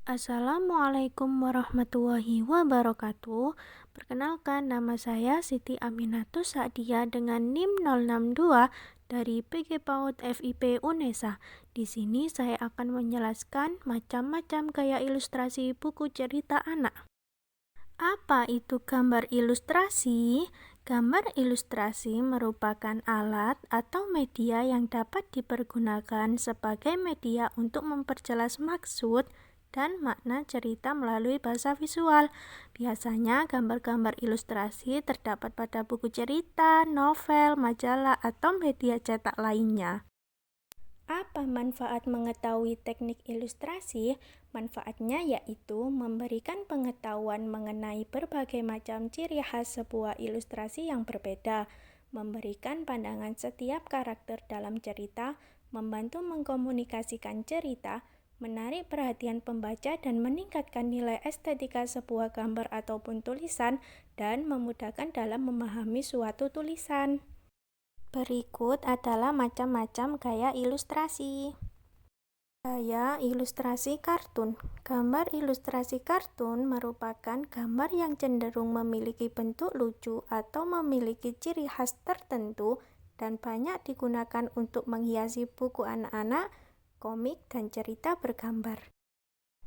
Assalamualaikum warahmatullahi wabarakatuh. Perkenalkan, nama saya Siti Aminatus Sa'diyah dengan NIM 062 dari PG PAUD FIP UNESA. Di sini saya akan menjelaskan macam-macam gaya ilustrasi buku cerita anak. Apa itu gambar ilustrasi? Gambar ilustrasi merupakan alat atau media yang dapat dipergunakan sebagai media untuk memperjelas maksud dan makna cerita melalui bahasa visual. Biasanya gambar-gambar ilustrasi terdapat pada buku cerita, novel, majalah, atau media cetak lainnya. Apa manfaat mengetahui teknik ilustrasi? Manfaatnya yaitu memberikan pengetahuan mengenai berbagai macam ciri khas sebuah ilustrasi yang berbeda, memberikan pandangan setiap karakter dalam cerita, membantu mengkomunikasikan cerita, menarik perhatian pembaca dan meningkatkan nilai estetika sebuah gambar ataupun tulisan, dan memudahkan dalam memahami suatu tulisan. Berikut adalah macam-macam gaya ilustrasi. Gaya ilustrasi kartun. Gambar ilustrasi kartun merupakan gambar yang cenderung memiliki bentuk lucu atau memiliki ciri khas tertentu dan banyak digunakan untuk menghiasi buku anak-anak, komik, dan cerita bergambar.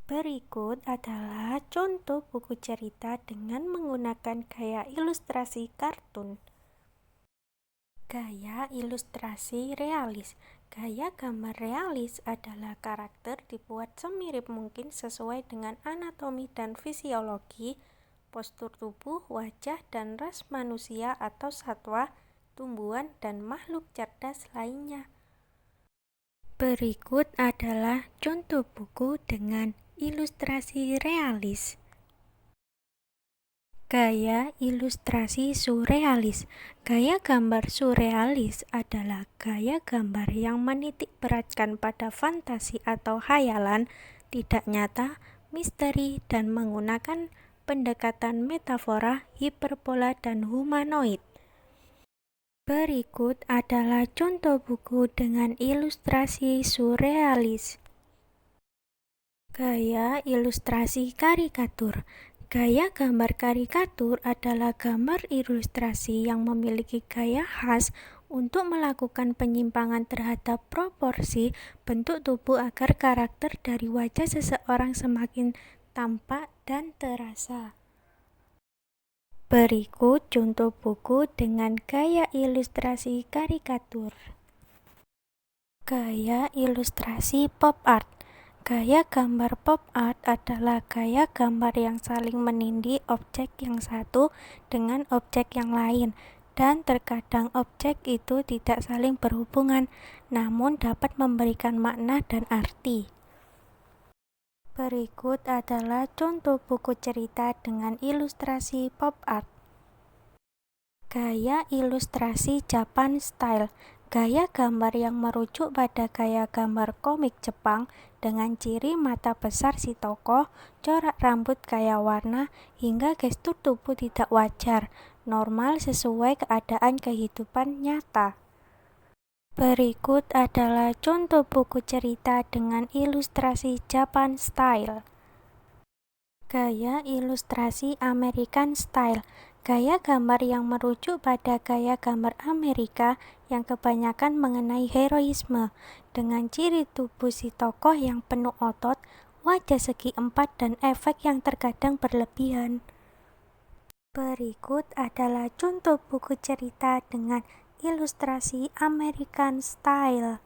Berikut adalah contoh buku cerita dengan menggunakan gaya ilustrasi kartun. Gaya ilustrasi realis. Gaya gambar realis adalah karakter dibuat semirip mungkin sesuai dengan anatomi dan fisiologi, postur tubuh, wajah, dan ras manusia atau satwa, tumbuhan, dan makhluk cerdas lainnya. Berikut adalah contoh buku dengan ilustrasi realis. Gaya ilustrasi surrealis. Gaya gambar surrealis adalah gaya gambar yang menitik beratkan pada fantasi atau khayalan, tidak nyata, misteri, dan menggunakan pendekatan metafora, hiperbola, dan humanoid. Berikut adalah contoh buku dengan ilustrasi surrealis. Gaya ilustrasi karikatur. Gaya gambar karikatur adalah gambar ilustrasi yang memiliki gaya khas untuk melakukan penyimpangan terhadap proporsi bentuk tubuh agar karakter dari wajah seseorang semakin tampak dan terasa. Berikut contoh buku dengan gaya ilustrasi karikatur. Gaya ilustrasi pop art. Gaya gambar pop art adalah gaya gambar yang saling menindih objek yang satu dengan objek yang lain, dan terkadang objek itu tidak saling berhubungan, namun dapat memberikan makna dan arti. Berikut adalah contoh buku cerita dengan ilustrasi pop art. Gaya ilustrasi Japan Style. Gaya gambar yang merujuk pada gaya gambar komik Jepang dengan ciri mata besar si tokoh, corak rambut gaya warna, hingga gestur tubuh tidak wajar, normal sesuai keadaan kehidupan nyata. Berikut adalah contoh buku cerita dengan ilustrasi Japan Style. Gaya ilustrasi American Style. Gaya gambar yang merujuk pada gaya gambar Amerika yang kebanyakan mengenai heroisme, dengan ciri tubuh si tokoh yang penuh otot, wajah segi empat, dan efek yang terkadang berlebihan. Berikut adalah contoh buku cerita dengan ilustrasi American Style.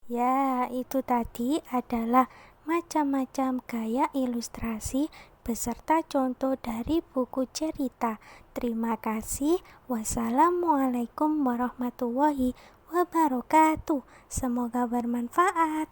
Ya, itu tadi adalah macam-macam gaya ilustrasi beserta contoh dari buku cerita. Terima kasih. Wassalamualaikum warahmatullahi wabarakatuh. Semoga bermanfaat.